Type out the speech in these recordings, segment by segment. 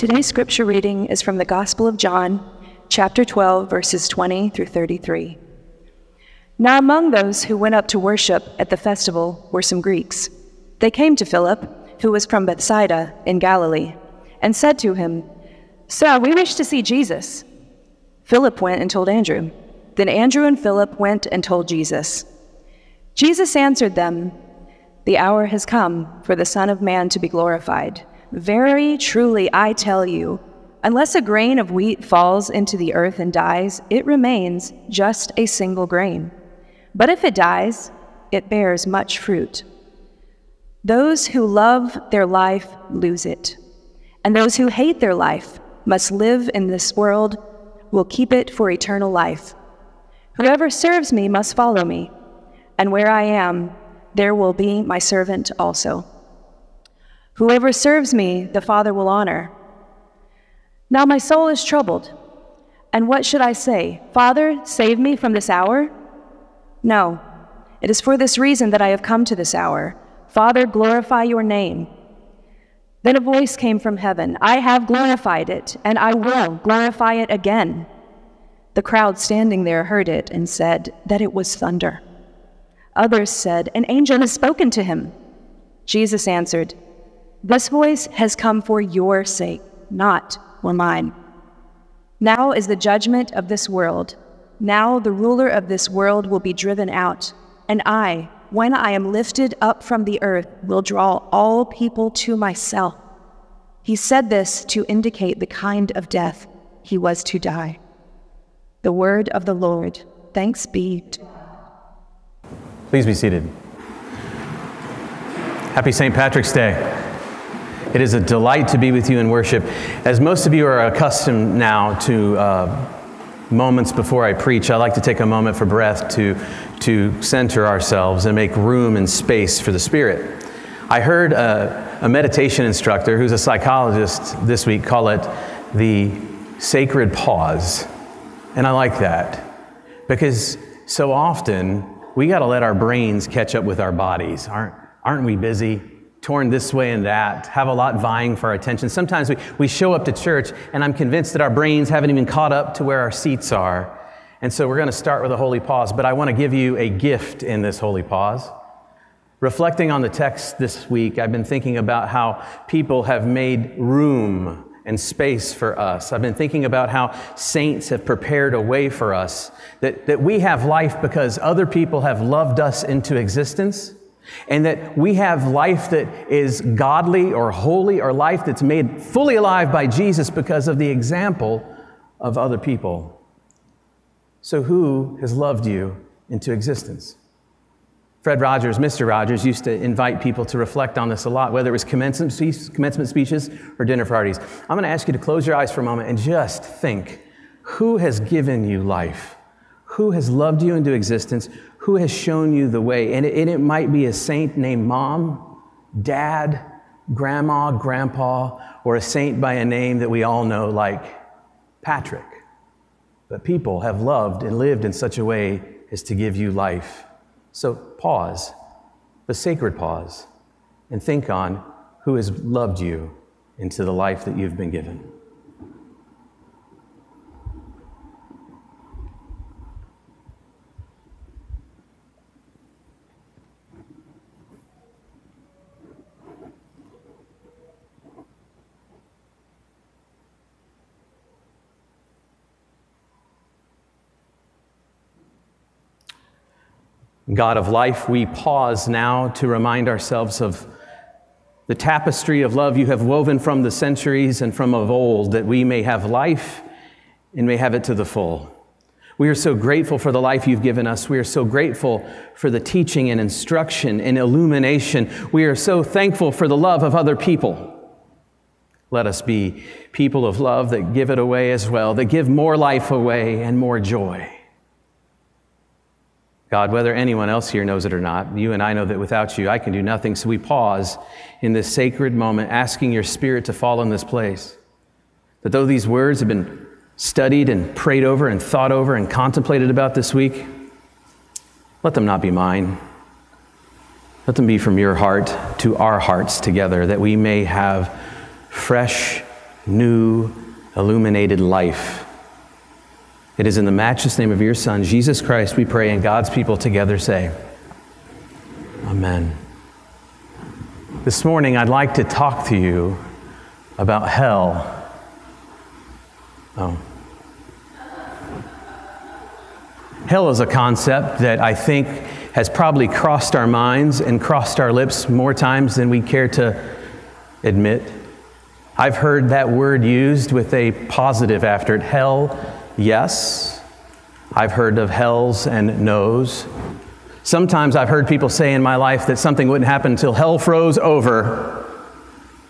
Today's scripture reading is from the Gospel of John, chapter 12, verses 20 through 33. Now among those who went up to worship at the festival were some Greeks. They came to Philip, who was from Bethsaida in Galilee, and said to him, "Sir, we wish to see Jesus." Philip went and told Andrew. Then Andrew and Philip went and told Jesus. Jesus answered them, "The hour has come for the Son of Man to be glorified. Very truly I tell you, unless a grain of wheat falls into the earth and dies, it remains just a single grain. But if it dies, it bears much fruit. Those who love their life lose it, and those who hate their life must live in this world will keep it for eternal life. Whoever serves me must follow me, and where I am, there will be my servant also. Whoever serves me, the Father will honor. Now my soul is troubled, and what should I say? Father, save me from this hour? No, it is for this reason that I have come to this hour. Father, glorify your name." Then a voice came from heaven, "I have glorified it, and I will glorify it again." The crowd standing there heard it and said that it was thunder. Others said, "An angel has spoken to him." Jesus answered, "This voice has come for your sake, not for mine. Now is the judgment of this world. Now the ruler of this world will be driven out, and I, when I am lifted up from the earth, will draw all people to myself." He said this to indicate the kind of death he was to die. The word of the Lord. Thanks be to God. Please be seated. Happy St. Patrick's Day. It is a delight to be with you in worship. As most of you are accustomed now to moments before I preach, I like to take a moment for breath to center ourselves and make room and space for the Spirit. I heard a meditation instructor who's a psychologist this week call it the sacred pause. And I like that because so often we got to let our brains catch up with our bodies. Aren't we busy? Torn this way and that, have a lot vying for our attention. Sometimes we show up to church and I'm convinced that our brains haven't even caught up to where our seats are. And so we're going to start with a holy pause, but I want to give you a gift in this holy pause. Reflecting on the text this week, I've been thinking about how people have made room and space for us. I've been thinking about how saints have prepared a way for us, that we have life because other people have loved us into existence. And that we have life that is godly or holy or life that's made fully alive by Jesus because of the example of other people. So who has loved you into existence? Fred Rogers, Mr. Rogers, used to invite people to reflect on this a lot, whether it was commencement speeches or dinner parties. I'm going to ask you to close your eyes for a moment and just think, who has given you life? Who has loved you into existence? Who has shown you the way? And it might be a saint named Mom, Dad, Grandma, Grandpa, or a saint by a name that we all know like Patrick. But people have loved and lived in such a way as to give you life. So pause, the sacred pause, and think on who has loved you into the life that you've been given. God of life, we pause now to remind ourselves of the tapestry of love you have woven from the centuries and from of old, that we may have life and may have it to the full. We are so grateful for the life you've given us. We are so grateful for the teaching and instruction and illumination. We are so thankful for the love of other people. Let us be people of love that give it away as well, that give more life away and more joy. God, whether anyone else here knows it or not, you and I know that without you, I can do nothing. So we pause in this sacred moment, asking your Spirit to fall in this place. That though these words have been studied and prayed over and thought over and contemplated about this week, let them not be mine. Let them be from your heart to our hearts together, that we may have fresh new, illuminated life. It is in the matchless name of your Son, Jesus Christ, we pray, and God's people together say, Amen. This morning, I'd like to talk to you about hell. Hell is a concept that I think has probably crossed our minds and crossed our lips more times than we care to admit. I've heard that word used with a positive after it. Hell, yes. I've heard of hells and no's. Sometimes I've heard people say in my life that something wouldn't happen until hell froze over.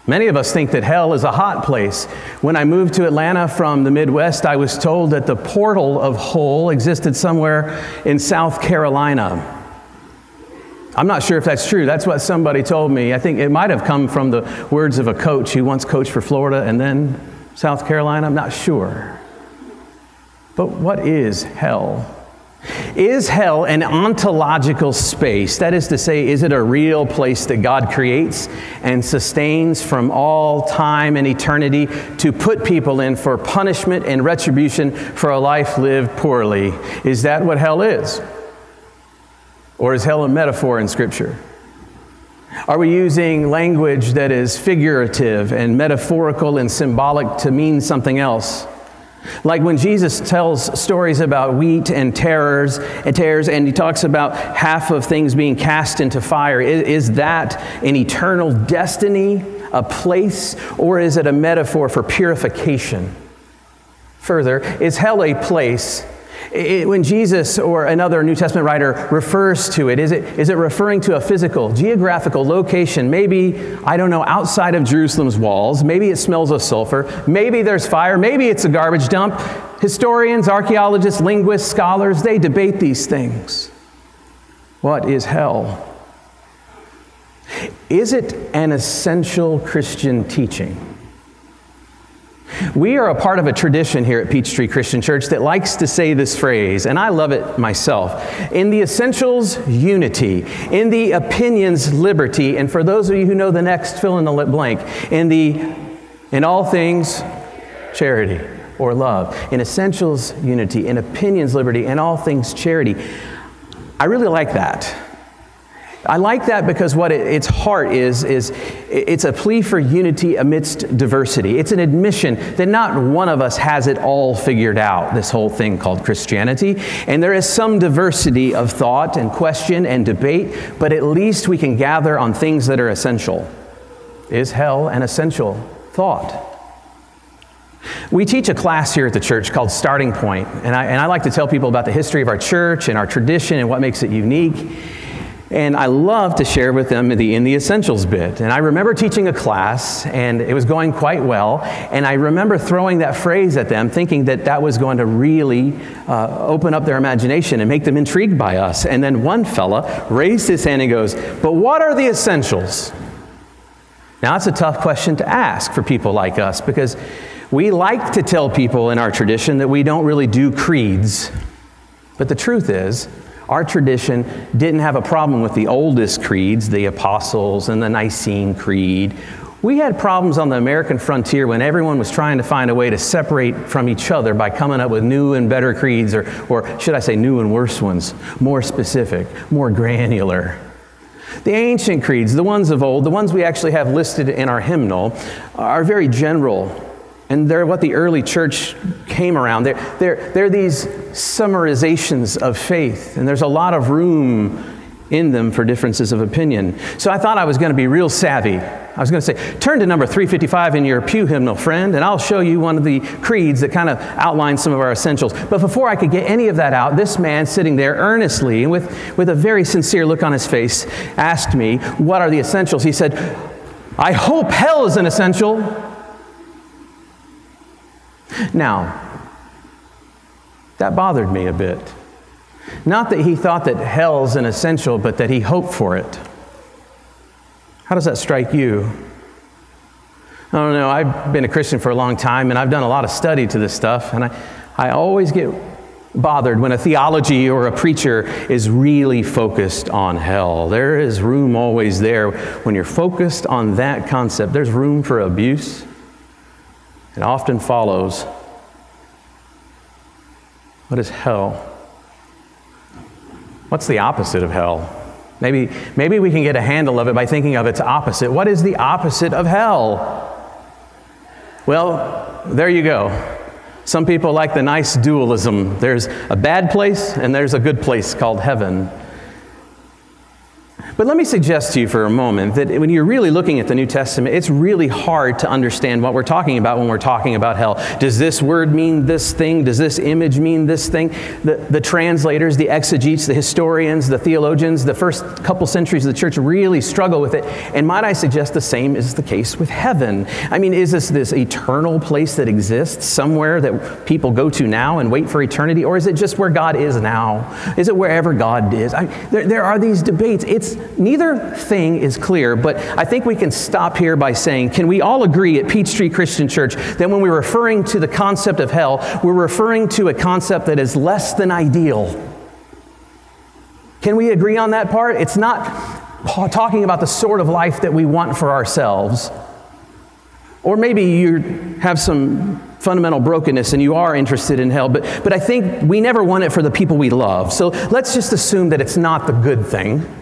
Many of us think that hell is a hot place. When I moved to Atlanta from the Midwest, I was told that the portal of hell existed somewhere in South Carolina. I'm not sure if that's true. That's what somebody told me. I think it might have come from the words of a coach who once coached for Florida and then South Carolina. I'm not sure. But what is hell? Is hell an ontological space? That is to say, is it a real place that God creates and sustains from all time and eternity to put people in for punishment and retribution for a life lived poorly? Is that what hell is? Or is hell a metaphor in Scripture? Are we using language that is figurative and metaphorical and symbolic to mean something else? Like when Jesus tells stories about wheat and tares, and he talks about half of things being cast into fire. Is that an eternal destiny, a place, or is it a metaphor for purification? Further, is hell a place? When Jesus or another New Testament writer refers to it, is it referring to a physical, geographical location? Maybe, I don't know, outside of Jerusalem's walls. Maybe it smells of sulfur. Maybe there's fire. Maybe it's a garbage dump. Historians, archaeologists, linguists, scholars, they debate these things. What is hell? Is it an essential Christian teaching? We are a part of a tradition here at Peachtree Christian Church that likes to say this phrase, and I love it myself. In the essentials, unity. In the opinions, liberty. And for those of you who know the next fill in the blank, in all things, charity or love. In essentials, unity. In opinions, liberty. In all things, charity. I really like that. I like that because what its heart is it's a plea for unity amidst diversity. It's an admission that not one of us has it all figured out, this whole thing called Christianity. And there is some diversity of thought and question and debate, but at least we can gather on things that are essential. Is hell an essential thought? We teach a class here at the church called Starting Point, and I like to tell people about the history of our church and our tradition and what makes it unique. And I love to share with them in the essentials bit. And I remember teaching a class, and it was going quite well. And I remember throwing that phrase at them, thinking that was going to really open up their imagination and make them intrigued by us. And then one fella raised his hand and goes, "But what are the essentials?" Now, that's a tough question to ask for people like us, because we like to tell people in our tradition that we don't really do creeds. But the truth is, our tradition didn't have a problem with the oldest creeds, the Apostles and the Nicene Creed. We had problems on the American frontier when everyone was trying to find a way to separate from each other by coming up with new and better creeds, or should I say new and worse ones, more specific, more granular. The ancient creeds, the ones of old, the ones we actually have listed in our hymnal, are very general. And they're what the early church came around. They're these summarizations of faith, and there's a lot of room in them for differences of opinion. So I thought I was going to be real savvy. I was going to say, turn to number 355 in your pew hymnal, friend, and I'll show you one of the creeds that kind of outlines some of our essentials. But before I could get any of that out, this man sitting there earnestly, and with a very sincere look on his face, asked me, "What are the essentials?" He said, "I hope hell is an essential." Now, that bothered me a bit. Not that he thought that hell's an essential, but that he hoped for it. How does that strike you? I don't know. I've been a Christian for a long time, and I've done a lot of study to this stuff, and I always get bothered when a theology or a preacher is really focused on hell. There is room always there. When you're focused on that concept, there's room for abuse. It often follows. What is hell? What's the opposite of hell? Maybe we can get a handle of it by thinking of its opposite. What is the opposite of hell? Well, there you go. Some people like the nice dualism. There's a bad place and there's a good place called heaven. But let me suggest to you for a moment that when you're really looking at the New Testament, it's really hard to understand what we're talking about when we're talking about hell. Does this word mean this thing? Does this image mean this thing? The translators, the exegetes, the historians, the theologians, the first couple centuries of the church really struggle with it. And might I suggest the same is the case with heaven? I mean, is this eternal place that exists somewhere that people go to now and wait for eternity? Or is it just where God is now? Is it wherever God is? There are these debates. Neither thing is clear, but I think we can stop here by saying, can we all agree at Peachtree Christian Church that when we're referring to the concept of hell, we're referring to a concept that is less than ideal? Can we agree on that part? It's not talking about the sort of life that we want for ourselves. Or maybe you have some fundamental brokenness and you are interested in hell, but I think we never want it for the people we love. So let's just assume that it's not the good thing.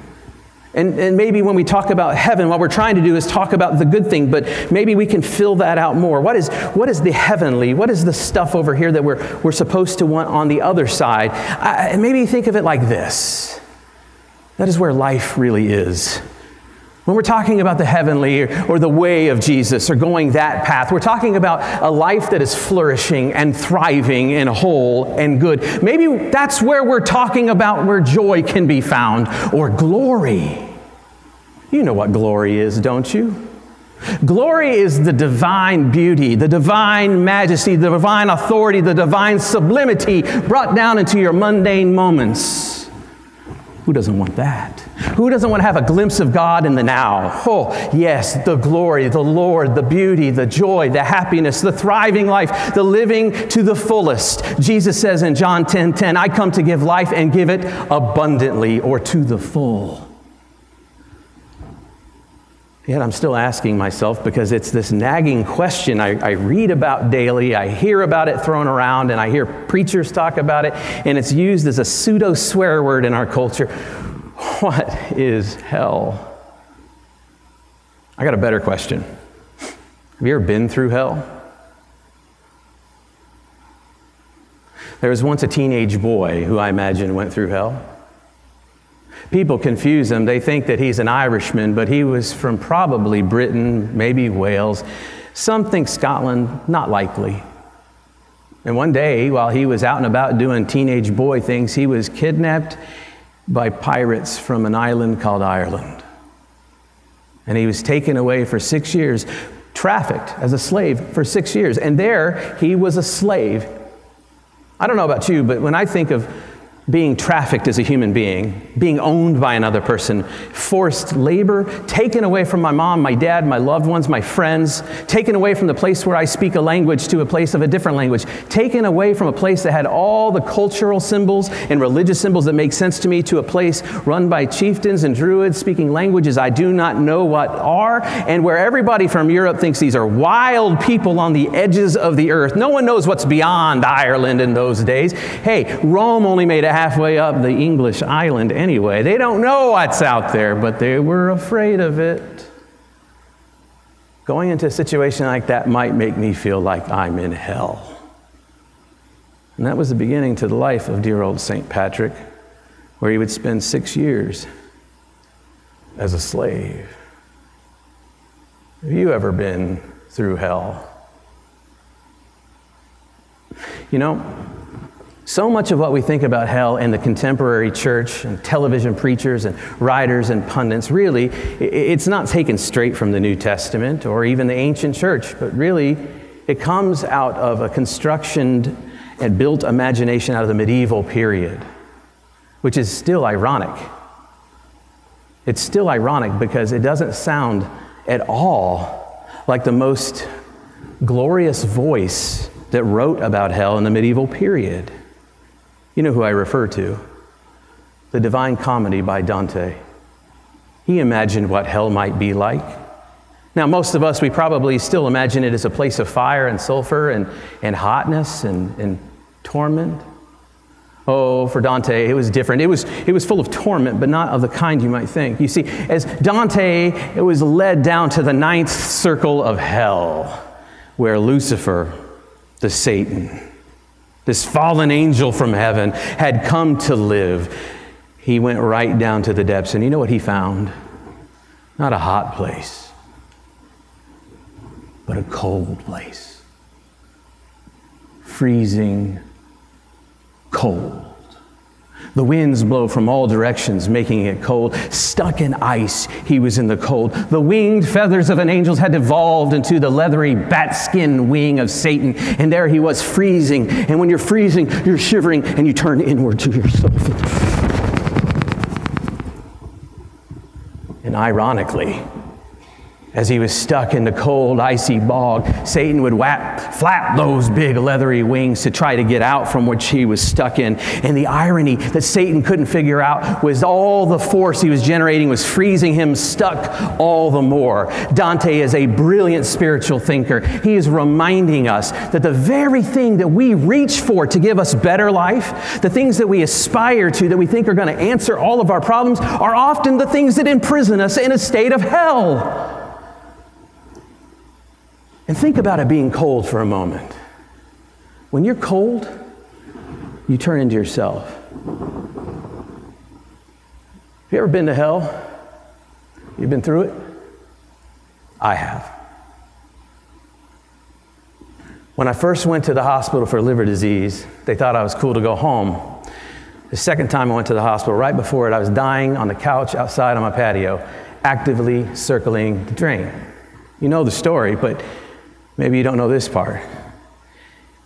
And maybe when we talk about heaven, what we're trying to do is talk about the good thing, but maybe we can fill that out more. What is the heavenly? What is the stuff over here that we're supposed to want on the other side? Maybe think of it like this. That is where life really is. When we're talking about the heavenly or the way of Jesus or going that path, we're talking about a life that is flourishing and thriving and whole and good. Maybe that's where we're talking about where joy can be found or glory. You know what glory is, don't you? Glory is the divine beauty, the divine majesty, the divine authority, the divine sublimity brought down into your mundane moments. Who doesn't want that? Who doesn't want to have a glimpse of God in the now? Oh, yes, the glory, the Lord, the beauty, the joy, the happiness, the thriving life, the living to the fullest. Jesus says in John 10:10, I come to give life and give it abundantly or to the full. Yet I'm still asking myself, because it's this nagging question I read about daily, I hear about it thrown around, and I hear preachers talk about it, and it's used as a pseudo swear word in our culture. What is hell? I got a better question. Have you ever been through hell? There was once a teenage boy who I imagine went through hell. People confuse him. They think that he's an Irishman, but he was from probably Britain, maybe Wales. Some think Scotland, not likely. And one day, while he was out and about doing teenage boy things, he was kidnapped by pirates from an island called Ireland. And he was taken away for 6 years, trafficked as a slave for 6 years. And there, he was a slave. I don't know about you, but when I think of being trafficked as a human being, being owned by another person, forced labor, taken away from my mom, my dad, my loved ones, my friends, taken away from the place where I speak a language to a place of a different language, taken away from a place that had all the cultural symbols and religious symbols that make sense to me to a place run by chieftains and druids speaking languages I do not know what are, and where everybody from Europe thinks these are wild people on the edges of the earth. No one knows what's beyond Ireland in those days. Hey, Rome only made it halfway up the English island anyway. They don't know what's out there, but they were afraid of it. Going into a situation like that might make me feel like I'm in hell. And that was the beginning to the life of dear old St. Patrick, where he would spend 6 years as a slave. Have you ever been through hell? You know, so much of what we think about hell in the contemporary church and television preachers and writers and pundits, really, it's not taken straight from the New Testament or even the ancient church, but really it comes out of a constructed and built imagination out of the medieval period, which is still ironic. It's still ironic because it doesn't sound at all like the most glorious voice that wrote about hell in the medieval period. You know who I refer to? The Divine Comedy by Dante. He imagined what hell might be like. Now, most of us, we probably still imagine it as a place of fire and sulfur and hotness and torment. Oh, for Dante, it was different. It was full of torment, but not of the kind you might think. You see, as Dante, it was led down to the 9th circle of hell, where Lucifer, the Satan, this fallen angel from heaven, had come to live. He went right down to the depths, and you know what he found? Not a hot place, but a cold place. Freezing cold. The winds blow from all directions, making it cold. Stuck in ice, he was in the cold. The winged feathers of an angel had evolved into the leathery bat-skin wing of Satan, and there he was freezing. And when you're freezing, you're shivering, and you turn inward to yourself. And ironically, as he was stuck in the cold, icy bog, Satan would flap those big leathery wings to try to get out from which he was stuck in. And the irony that Satan couldn't figure out was all the force he was generating was freezing him stuck all the more. Dante is a brilliant spiritual thinker. He is reminding us that the very thing that we reach for to give us better life, the things that we aspire to, that we think are going to answer all of our problems, are often the things that imprison us in a state of hell. And think about it being cold for a moment. When you're cold, you turn into yourself. Have you ever been to hell? You've been through it? I have. When I first went to the hospital for liver disease, they thought I was cool to go home. The second time I went to the hospital, right before it, I was dying on the couch outside on my patio, actively circling the drain. You know the story, but maybe you don't know this part.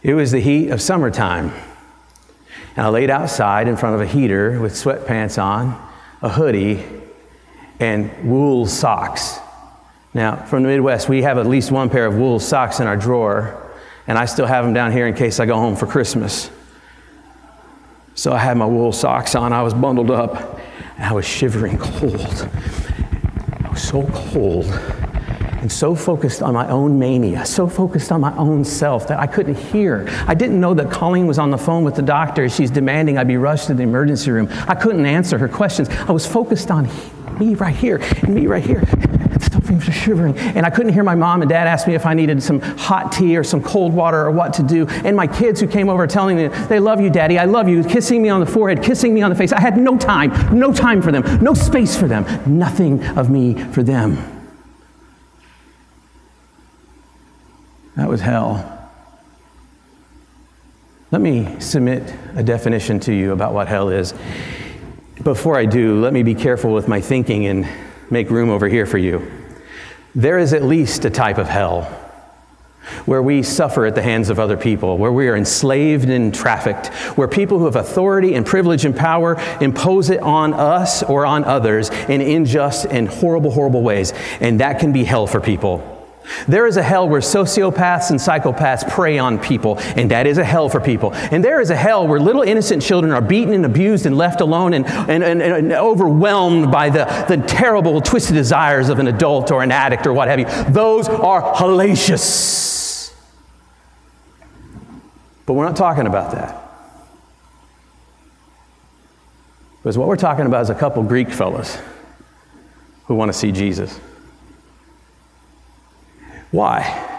It was the heat of summertime. And I laid outside in front of a heater with sweatpants on, a hoodie, and wool socks. Now, from the Midwest, we have at least one pair of wool socks in our drawer, and I still have them down here in case I go home for Christmas. So I had my wool socks on, I was bundled up, and I was shivering cold. I was so cold. And so focused on my own mania, so focused on my own self that I couldn't hear. I didn't know that Colleen was on the phone with the doctor. She's demanding I be rushed to the emergency room. I couldn't answer her questions. I was focused on me right here and me right here. Stuffing was shivering. And I couldn't hear my mom and dad ask me if I needed some hot tea or some cold water or what to do. And my kids who came over telling me, they love you, Daddy, I love you, kissing me on the forehead, kissing me on the face. I had no time for them, no space for them, nothing of me for them. That was hell. Let me submit a definition to you about what hell is. Before I do, let me be careful with my thinking and make room over here for you. There is at least a type of hell where we suffer at the hands of other people, where we are enslaved and trafficked, where people who have authority and privilege and power impose it on us or on others in unjust and horrible, horrible ways. And that can be hell for people. There is a hell where sociopaths and psychopaths prey on people, and that is a hell for people. And there is a hell where little innocent children are beaten and abused and left alone and overwhelmed by the terrible, twisted desires of an adult or an addict or what have you. Those are hellacious. But we're not talking about that. Because what we're talking about is a couple Greek fellas who want to see Jesus. Why?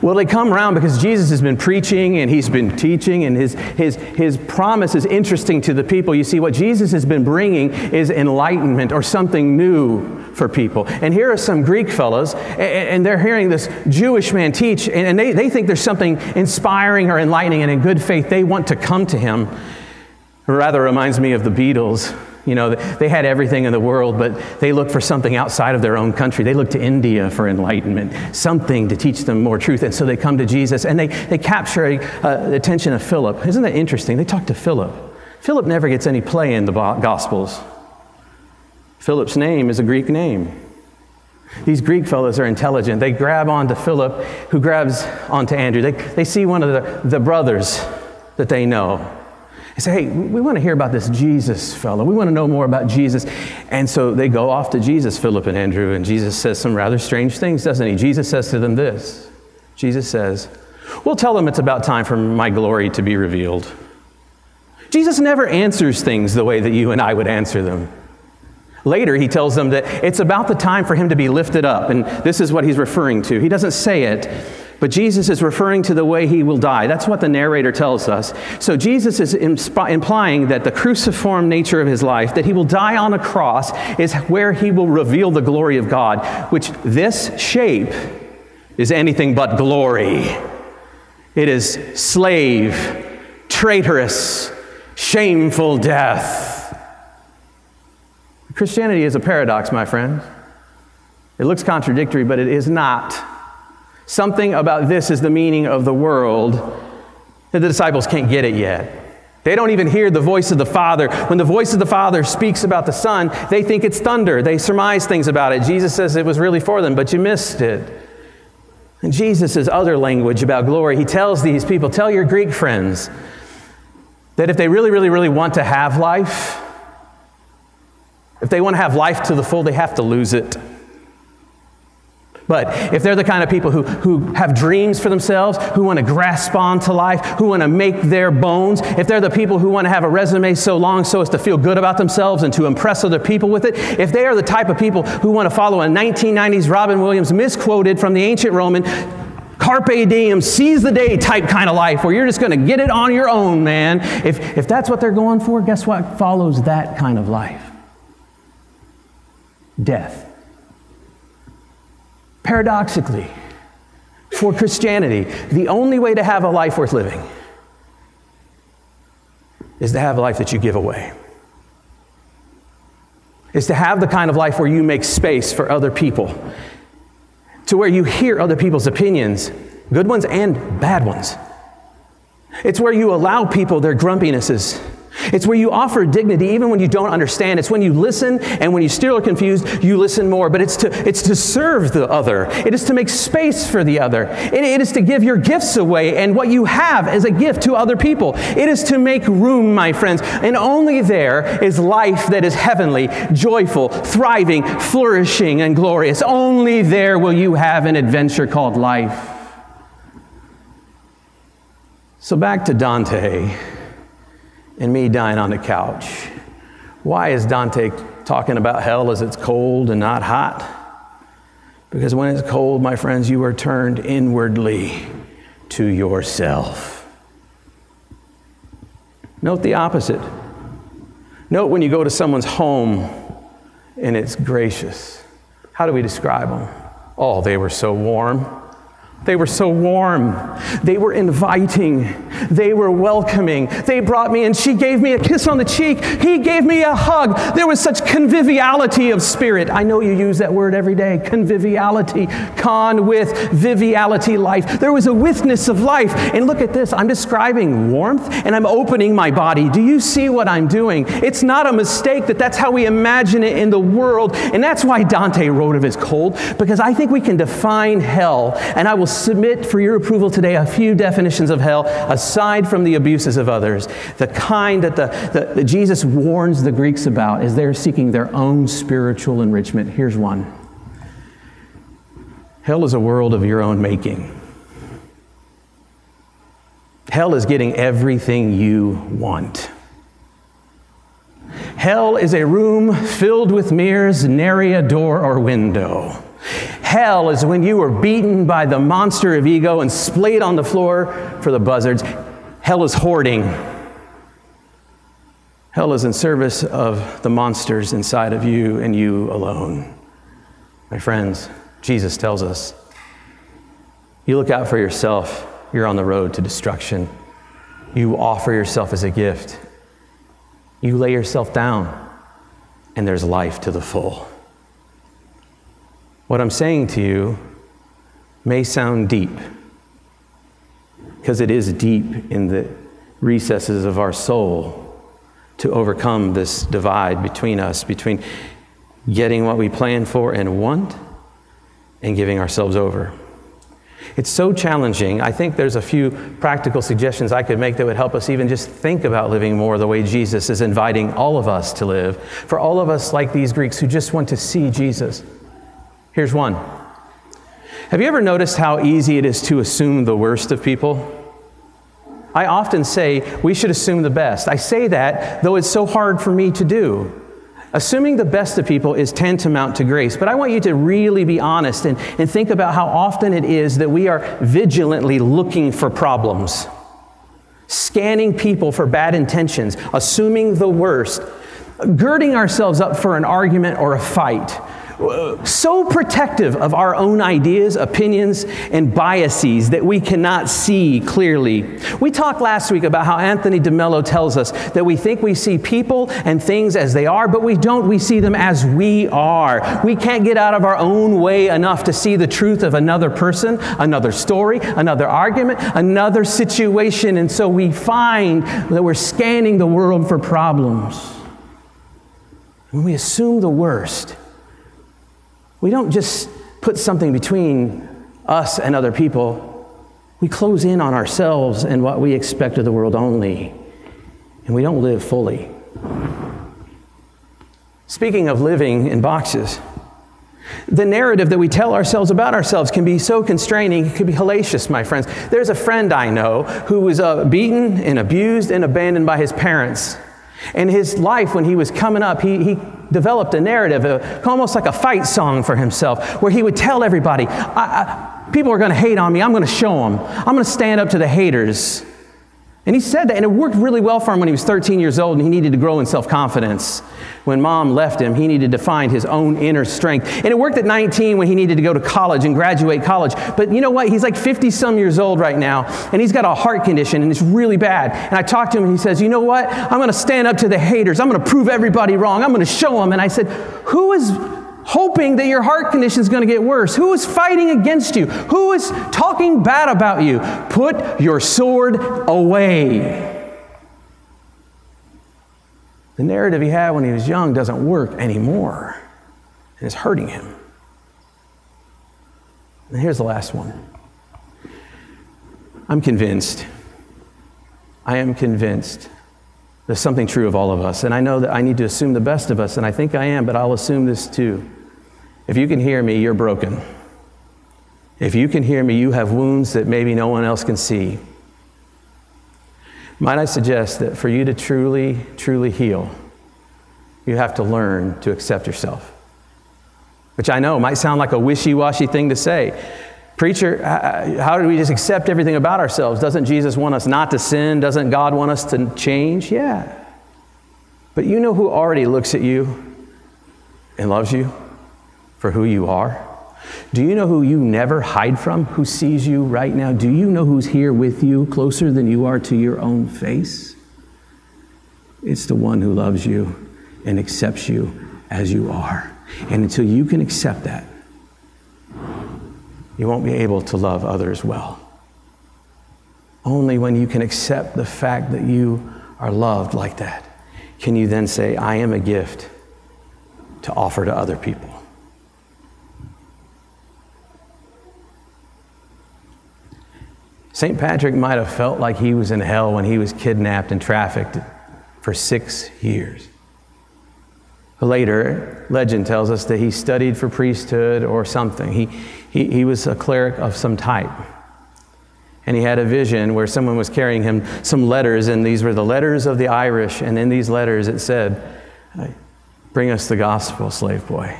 Well, they come around because Jesus has been preaching and he's been teaching, and his promise is interesting to the people. You see, what Jesus has been bringing is enlightenment or something new for people. And here are some Greek fellows, and they're hearing this Jewish man teach, and they think there's something inspiring or enlightening, and in good faith, they want to come to him. It rather reminds me of the Beatles. You know, they had everything in the world, but they looked for something outside of their own country. They looked to India for enlightenment, something to teach them more truth. And so they come to Jesus, and they capture the attention of Philip. Isn't that interesting? They talk to Philip. Philip never gets any play in the Gospels. Philip's name is a Greek name. These Greek fellows are intelligent. They grab onto Philip, who grabs onto Andrew. They see one of the brothers that they know. They say, hey, we want to hear about this Jesus fellow. We want to know more about Jesus. And so they go off to Jesus, Philip and Andrew, and Jesus says some rather strange things, doesn't he? Jesus says to them this. Jesus says, well, tell them it's about time for my glory to be revealed. Jesus never answers things the way that you and I would answer them. Later, he tells them that it's about the time for him to be lifted up, and this is what he's referring to. He doesn't say it, but Jesus is referring to the way he will die. That's what the narrator tells us. So Jesus is implying that the cruciform nature of his life, that he will die on a cross, is where he will reveal the glory of God, which this shape is anything but glory. It is slave, traitorous, shameful death. Christianity is a paradox, my friend. It looks contradictory, but it is not. Something about this is the meaning of the world that the disciples can't get it yet. They don't even hear the voice of the Father. When the voice of the Father speaks about the Son, they think it's thunder. They surmise things about it. Jesus says it was really for them, but you missed it. And Jesus' other language about glory, he tells these people, tell your Greek friends, that if they really, really, really want to have life, if they want to have life to the full, they have to lose it. But if they're the kind of people who have dreams for themselves, who want to grasp onto life, who want to make their bones, if they're the people who want to have a resume so long so as to feel good about themselves and to impress other people with it, if they are the type of people who want to follow a 1990s Robin Williams misquoted from the ancient Roman, carpe diem, seize the day type kind of life where you're just going to get it on your own, man. If that's what they're going for, guess what follows that kind of life? Death. Paradoxically, for Christianity, the only way to have a life worth living is to have a life that you give away. Is to have the kind of life where you make space for other people, to where you hear other people's opinions, good ones and bad ones. It's where you allow people their grumpinesses. It's where you offer dignity even when you don't understand. It's when you listen, and when you still are confused, you listen more. But it's to serve the other. It is to make space for the other. It is to give your gifts away and what you have as a gift to other people. It is to make room, my friends. And only there is life that is heavenly, joyful, thriving, flourishing, and glorious. Only there will you have an adventure called life. So back to Dante and me dying on the couch. Why is Dante talking about hell as it's cold and not hot? Because when it's cold, my friends, you are turned inwardly to yourself. Note the opposite. Note when you go to someone's home and it's gracious. How do we describe them? Oh, they were so warm. They were so warm. They were inviting. They were welcoming. They brought me, and she gave me a kiss on the cheek. He gave me a hug. There was such conviviality of spirit. I know you use that word every day. Conviviality. Con with viviality, life. There was a withness of life. And look at this. I'm describing warmth, and I'm opening my body. Do you see what I'm doing? It's not a mistake that that's how we imagine it in the world. And that's why Dante wrote of as cold, because I think we can define hell, and I will submit for your approval today a few definitions of hell aside from the abuses of others. The kind that Jesus warns the Greeks about as they're seeking their own spiritual enrichment. Here's one. Hell is a world of your own making. Hell is getting everything you want. Hell is a room filled with mirrors, nary a door or window. Hell is when you were beaten by the monster of ego and splayed on the floor for the buzzards. Hell is hoarding. Hell is in service of the monsters inside of you and you alone. My friends, Jesus tells us, you look out for yourself, you're on the road to destruction. You offer yourself as a gift. You lay yourself down, and there's life to the full. What I'm saying to you may sound deep, because it is deep in the recesses of our soul to overcome this divide between us, between getting what we plan for and want and giving ourselves over. It's so challenging. I think there's a few practical suggestions I could make that would help us even just think about living more the way Jesus is inviting all of us to live. For all of us like these Greeks who just want to see Jesus. Here's one. Have you ever noticed how easy it is to assume the worst of people? I often say we should assume the best. I say that, though it's so hard for me to do. Assuming the best of people is tantamount to grace, but I want you to really be honest and think about how often it is that we are vigilantly looking for problems, scanning people for bad intentions, assuming the worst, girding ourselves up for an argument or a fight, so protective of our own ideas, opinions, and biases that we cannot see clearly. We talked last week about how Anthony DeMello tells us that we think we see people and things as they are, but we don't. We see them as we are. We can't get out of our own way enough to see the truth of another person, another story, another argument, another situation, and so we find that we're scanning the world for problems. When we assume the worst, we don't just put something between us and other people. We close in on ourselves and what we expect of the world only, and we don't live fully. Speaking of living in boxes, the narrative that we tell ourselves about ourselves can be so constraining, it can be hellacious, my friends. There's a friend I know who was beaten and abused and abandoned by his parents. And his life, when he was coming up, he developed a narrative, almost like a fight song for himself, where he would tell everybody, people are going to hate on me, I'm going to show them. I'm going to stand up to the haters. And he said that, and it worked really well for him when he was 13 years old, and he needed to grow in self-confidence. When mom left him, he needed to find his own inner strength. And it worked at 19 when he needed to go to college and graduate college. But you know what? He's like 50-some years old right now, and he's got a heart condition, and it's really bad. And I talked to him, and he says, you know what? I'm going to stand up to the haters. I'm going to prove everybody wrong. I'm going to show them. And I said, who is hoping that your heart condition is going to get worse? Who is fighting against you? Who is talking bad about you? Put your sword away. The narrative he had when he was young doesn't work anymore, and it's hurting him. And here's the last one. I am convinced there's something true of all of us, and I know that I need to assume the best of us, and I think I am, but I'll assume this too. If you can hear me, you're broken. If you can hear me, you have wounds that maybe no one else can see. Might I suggest that for you to truly, truly heal, you have to learn to accept yourself. Which I know might sound like a wishy-washy thing to say. Preacher, how do we just accept everything about ourselves? Doesn't Jesus want us not to sin? Doesn't God want us to change? Yeah. But you know who already looks at you and loves you for who you are? Do you know who you never hide from, who sees you right now? Do you know who's here with you, closer than you are to your own face? It's the one who loves you and accepts you as you are. And until you can accept that, you won't be able to love others well. Only when you can accept the fact that you are loved like that, can you then say, I am a gift to offer to other people. St. Patrick might have felt like he was in hell when he was kidnapped and trafficked for 6 years. Later, legend tells us that he studied for priesthood or something. He was a cleric of some type. And he had a vision where someone was carrying him some letters, and these were the letters of the Irish. And in these letters it said, bring us the gospel, slave boy.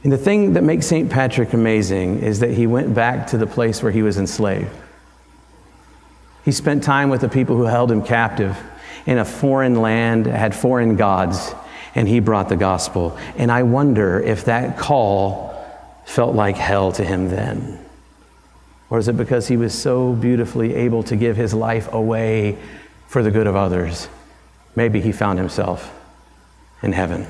And the thing that makes St. Patrick amazing is that he went back to the place where he was enslaved. He spent time with the people who held him captive in a foreign land, had foreign gods, and he brought the gospel. And I wonder if that call felt like hell to him then. Or is it because he was so beautifully able to give his life away for the good of others? Maybe he found himself in heaven.